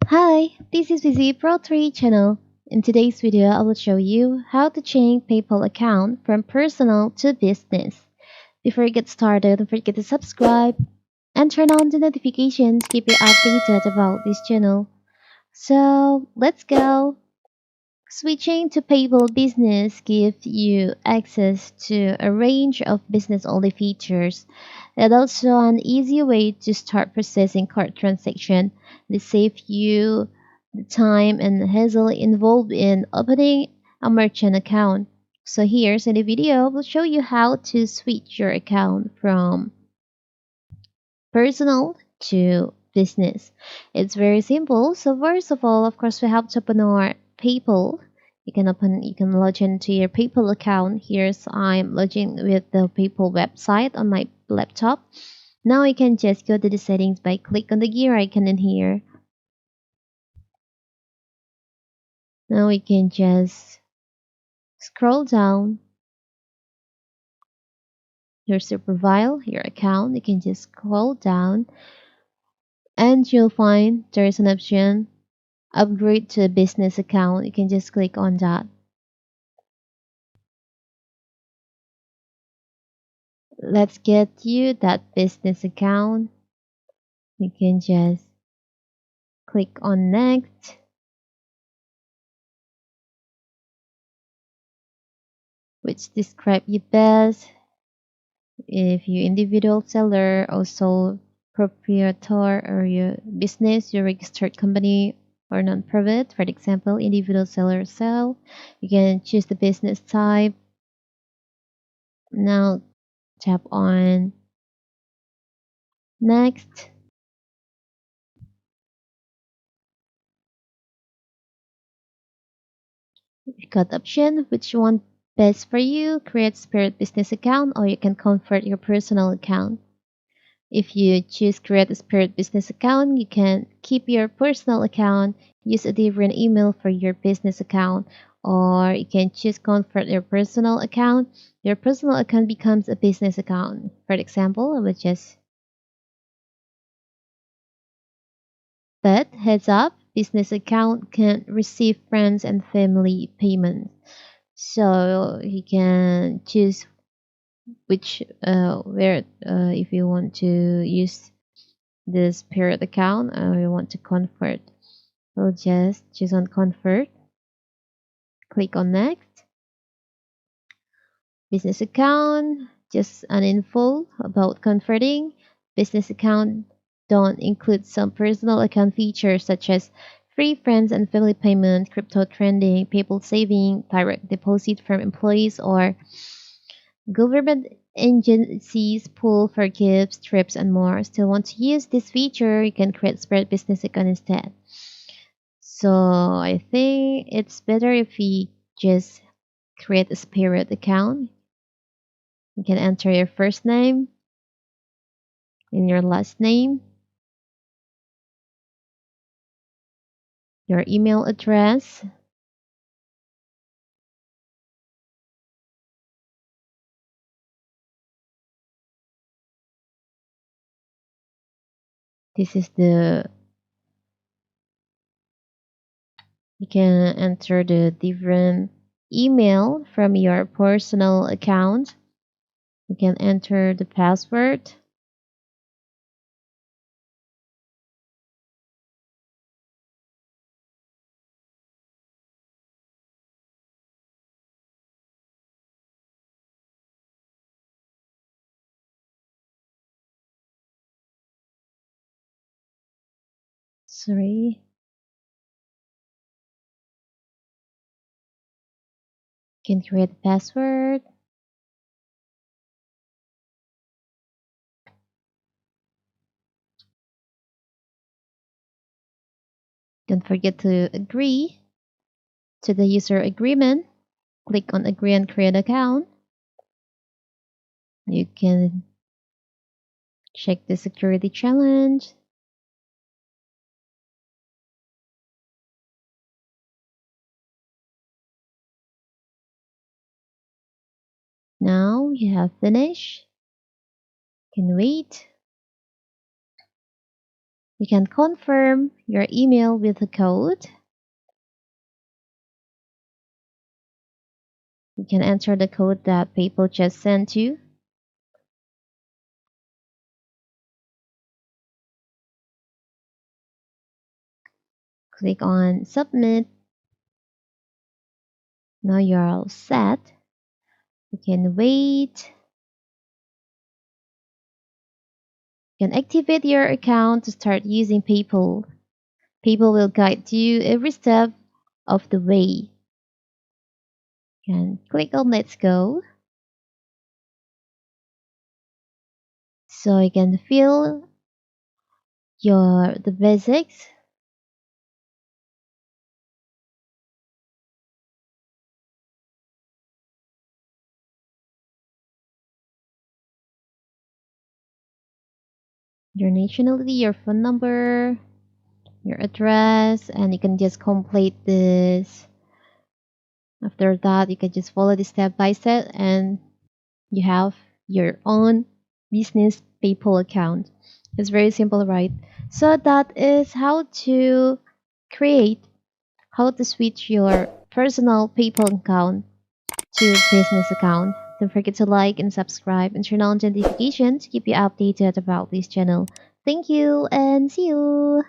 Hi, this is Vizi Pro 3 channel. In today's video, I will show you how to change PayPal account from personal to business. Before you get started, don't forget to subscribe and turn on the notifications to keep you updated about this channel. So, let's go. Switching to PayPal Business gives you access to a range of business-only features and also an easy way to start processing card transaction. This saves you the time and hassle involved in opening a merchant account. So here's in the video, we'll show you how to switch your account from personal to business. It's very simple. So first of all, of course, we have to open our PayPal. You can log into your PayPal account. Here's I'm logging with the PayPal website on my laptop. Now you can just go to the settings by click on the gear icon in here. Now we can just scroll down your profile, your account. You can just scroll down and you'll find there's an option upgrade to a business account. You can just click on that. Let's get you that business account. You can just click on next, which describe you best. If you individual seller or sole proprietor or your business, your registered company or non-profit, for example, individual seller sell, you can choose the business type. Now tap on next. You got option which one best for you, create spirit business account or you can convert your personal account. If you choose create a spirit business account, you can keep your personal account, use a different email for your business account, or you can choose convert your personal account. Your personal account becomes a business account. For example, I would just but heads up, business account can receive friends and family payments. So you can choose which where if you want to use this period account or you want to convert. We'll just choose on convert, click on next. Business account, just an info about converting. Business account don't include some personal account features such as free friends and family payment, crypto trading, PayPal saving, direct deposit from employees, or government agencies pool for gifts, trips, and more. Still want to use this feature, you can create spread business account instead. So I think it's better if we just create a spirit account. You can enter your first name and your last name, your email address. This is the you can enter the different email from your personal account. You can enter the password. Sorry. You can create a password. Don't forget to agree to the user agreement. Click on agree and create account. You can check the security challenge. Now you have finished. You can wait. You can confirm your email with the code. You can enter the code that PayPal just sent you. Click on submit. Now you're all set. You can wait. You can activate your account to start using PayPal. PayPal will guide you every step of the way. You can click on let's go. So you can fill the basics. Your nationality, your phone number, your address, and you can just complete this. After that, you can just follow the step by step and you have your own business PayPal account. It's very simple, right? So that is how to create, how to switch your personal PayPal account to business account. Don't forget to like and subscribe and turn on notifications to keep you updated about this channel. Thank you and see you.